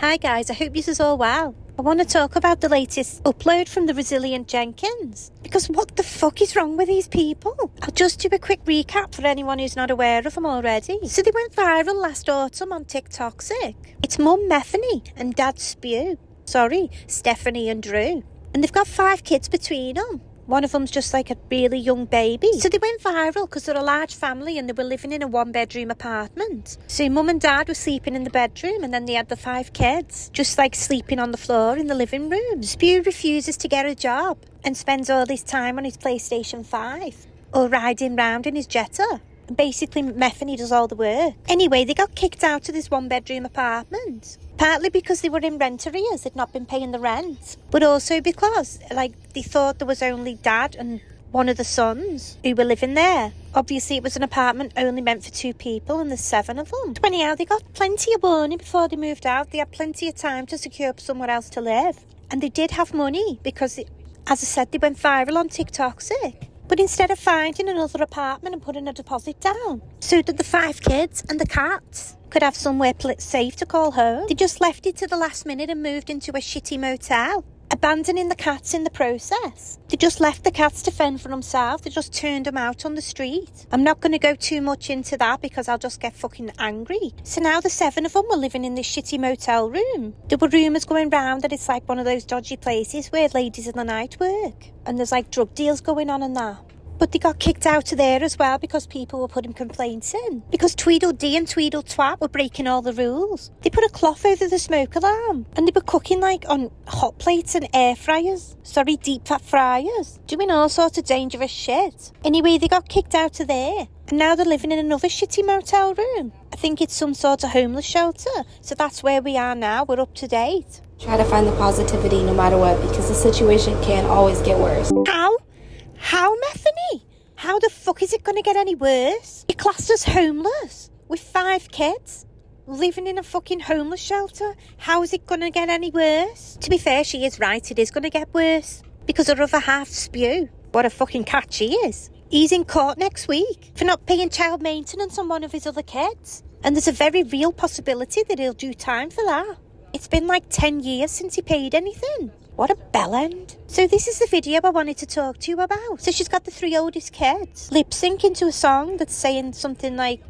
Hi guys, I hope this is all well. I want to talk about the latest upload from the Resilient Jenkins. Because what the fuck is wrong with these people? I'll just do a quick recap for anyone who's not aware of them already. So they went viral last autumn on TikTok. It's Mum Methany and Dad Stephanie and Drew. And they've got 5 kids between them. One of them's just like a really young baby. So they went viral because they're a large family and they were living in a 1-bedroom apartment. So Mum and Dad were sleeping in the bedroom and then they had the 5 kids just like sleeping on the floor in the living room. Spew refuses to get a job and spends all his time on his PlayStation 5 or riding round in his Jetta. And basically Methany does all the work. Anyway, they got kicked out of this 1-bedroom apartment. Partly because they were in rent arrears, they'd not been paying the rent. But also because, they thought there was only Dad and one of the sons who were living there. Obviously, it was an apartment only meant for 2 people and there's 7 of them. So anyhow, they got plenty of warning before they moved out. They had plenty of time to secure somewhere else to live. And they did have money because, as I said, they went viral on TikTok. But instead of finding another apartment and putting a deposit down, so that the 5 kids and the cats could have somewhere safe to call home, they just left it to the last minute and moved into a shitty motel, abandoning the cats in the process. They just left the cats to fend for themselves. They just turned them out on the street. I'm not going to go too much into that because I'll just get fucking angry. So now the 7 of them were living in this shitty motel room. There were rumours going round that it's like one of those dodgy places where ladies in the night work. And there's like drug deals going on and that. But they got kicked out of there as well because people were putting complaints in. Because Tweedledee and Tweedletwat were breaking all the rules. They put a cloth over the smoke alarm. And they were cooking on hot plates and deep fat fryers. Doing all sorts of dangerous shit. Anyway, they got kicked out of there. And now they're living in another shitty motel room. I think it's some sort of homeless shelter. So that's where we are now. We're up to date. Try to find the positivity no matter what, because the situation can always get worse. How, Methany? How the fuck is it going to get any worse? You're classed as homeless with 5 kids, living in a fucking homeless shelter. How is it going to get any worse? To be fair, she is right, it is going to get worse. Because her other half Spew, what a fucking cat she is. He's in court next week for not paying child maintenance on one of his other kids. And there's a very real possibility that he'll do time for that. It's been like 10 years since he paid anything. What a bellend. So this is the video I wanted to talk to you about. So she's got the 3 oldest kids lip sync into a song that's saying something like,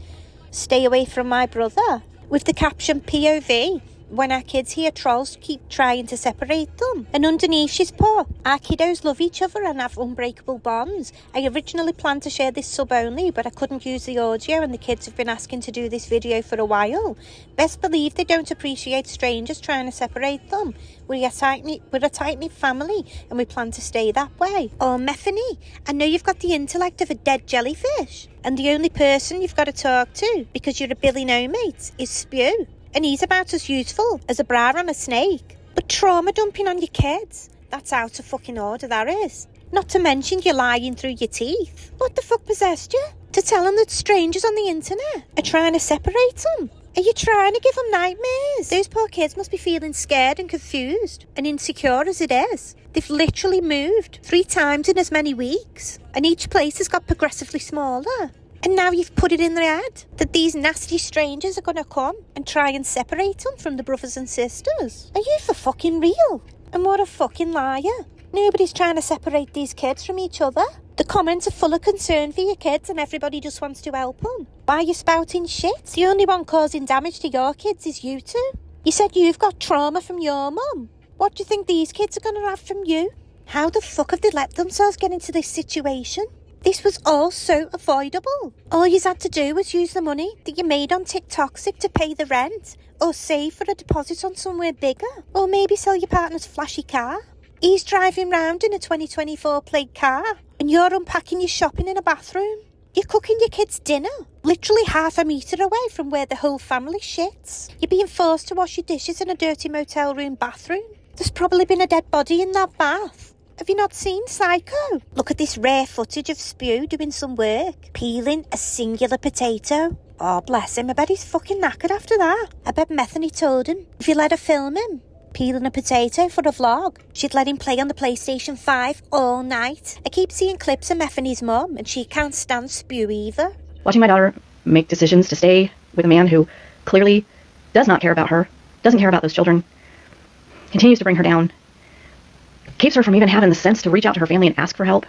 "Stay away from my brother," with the caption POV, when our kids hear trolls keep trying to separate them. And underneath she's put, "Our kiddos love each other and have unbreakable bonds. I originally planned to share this sub only, but I couldn't use the audio and the kids have been asking to do this video for a while. Best believe they don't appreciate strangers trying to separate them. We're a tight-knit family and we plan to stay that way. Oh, Methany, I know you've got the intellect of a dead jellyfish. And the only person you've got to talk to, because you're a Billy No-mate, is Spew. And he's about as useful as a bra on a snake. But trauma dumping on your kids, that's out of fucking order, that is. Not to mention you're lying through your teeth. What the fuck possessed you? To tell them that strangers on the internet are trying to separate them? Are you trying to give them nightmares? Those poor kids must be feeling scared and confused and insecure as it is. They've literally moved 3 times in as many weeks. And each place has got progressively smaller. And now you've put it in their head that these nasty strangers are going to come and try and separate them from the brothers and sisters. Are you for fucking real? And what a fucking liar. Nobody's trying to separate these kids from each other. The comments are full of concern for your kids and everybody just wants to help them. Why are you spouting shit? The only one causing damage to your kids is you two. You said you've got trauma from your mum. What do you think these kids are going to have from you? How the fuck have they let themselves get into this situation? This was all so avoidable. All you had to do was use the money that you made on TikTok to pay the rent, or save for a deposit on somewhere bigger, or maybe sell your partner's flashy car. He's driving round in a 2024 plate car, and you're unpacking your shopping in a bathroom. You're cooking your kids' dinner, literally half a metre away from where the whole family shits. You're being forced to wash your dishes in a dirty motel room bathroom. There's probably been a dead body in that bath. Have you not seen Psycho? Look at this rare footage of Spew doing some work, peeling a singular potato. Oh, bless him, I bet he's fucking knackered after that. I bet Methany told him if you let her film him peeling a potato for a vlog, she'd let him play on the PlayStation 5 all night. I keep seeing clips of Methany's mum and she can't stand Spew either. Watching my daughter make decisions to stay with a man who clearly does not care about her doesn't care about those children, continues to bring her down, keeps her from even having the sense to reach out to her family and ask for help.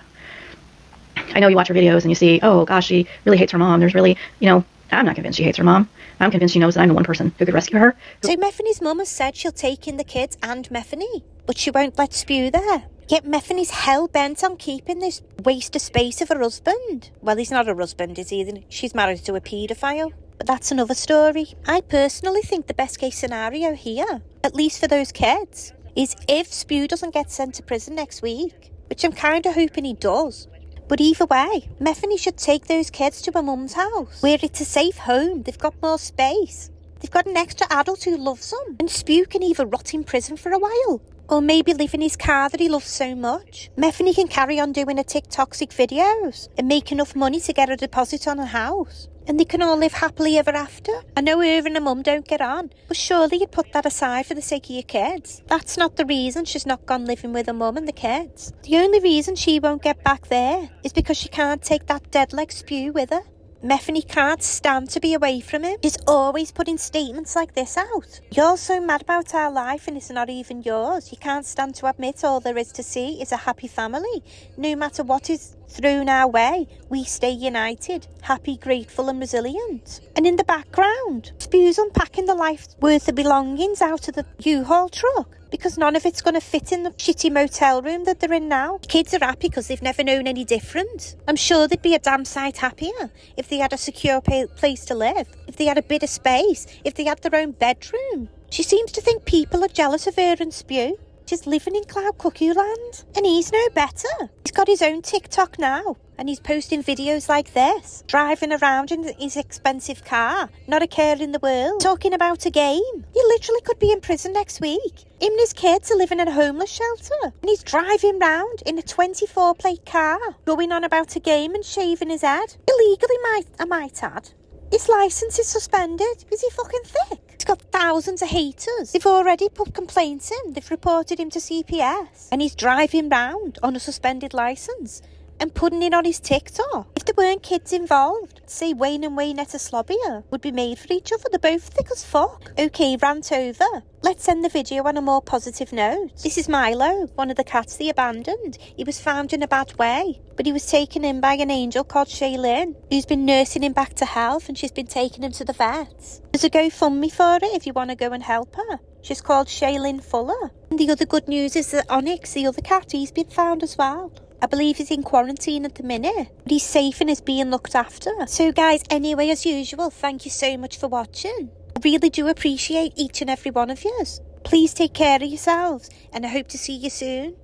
I know you watch her videos and you see, oh gosh, she really hates her mom. There's really, I'm not convinced she hates her mom. I'm convinced she knows that I'm the one person who could rescue her. So Methany's mum has said she'll take in the kids and Methany, but she won't let Spew there. Yet Methany's hell-bent on keeping this waste of space of her husband. Well, he's not her husband, is he? She's married to a paedophile. But that's another story. I personally think the best case scenario here, at least for those kids, is if Spew doesn't get sent to prison next week, which I'm kind of hoping he does. But either way, Methany should take those kids to her mum's house, where it's a safe home, they've got more space. They've got an extra adult who loves them, and Spew can either rot in prison for a while, or maybe live in his car that he loves so much. Methany can carry on doing her TikToksic videos, and make enough money to get a deposit on a house. And they can all live happily ever after. I know her and her mum don't get on, but surely you'd put that aside for the sake of your kids. That's not the reason she's not gone living with her mum and the kids. The only reason she won't get back there is because she can't take that dead leg Spew with her. Methany can't stand to be away from him. She's always putting statements like this out. You're so mad about our life and it's not even yours. You can't stand to admit all there is to see is a happy family. No matter what is thrown our way, we stay united, happy, grateful and resilient. And in the background, Spew's unpacking the life worth of belongings out of the U-Haul truck, because none of it's going to fit in the shitty motel room that they're in now. The kids are happy because they've never known any different. I'm sure they'd be a damn sight happier if they had a secure place to live, if they had a bit of space, if they had their own bedroom. She seems to think people are jealous of her and Spew. She's living in cloud cuckoo land, and he's no better. He's got his own TikTok now, and he's posting videos like this, driving around in his expensive car, not a care in the world, talking about a game. He literally could be in prison next week. Him and his kids are living in a homeless shelter, and he's driving round in a 24-plate car, going on about a game and shaving his head. Illegally, I might add. His licence is suspended. Is he fucking thick? He's got thousands of haters. They've already put complaints in. They've reported him to CPS. And he's driving round on a suspended licence and putting it on his TikTok. If there weren't kids involved, say Wayne and Waynetta Slobbier would be made for each other. They're both thick as fuck. Okay, rant over. Let's end the video on a more positive note. This is Milo, one of the cats they abandoned. He was found in a bad way, but he was taken in by an angel called Shaylin, who's been nursing him back to health, and she's been taking him to the vets. There's a GoFundMe for it if you want to go and help her. She's called Shaylin Fuller. And the other good news is that Onyx, the other cat, he's been found as well. I believe he's in quarantine at the minute, but he's safe and is being looked after. So guys, anyway, as usual, thank you so much for watching. I really do appreciate each and every one of you. Please take care of yourselves, and I hope to see you soon.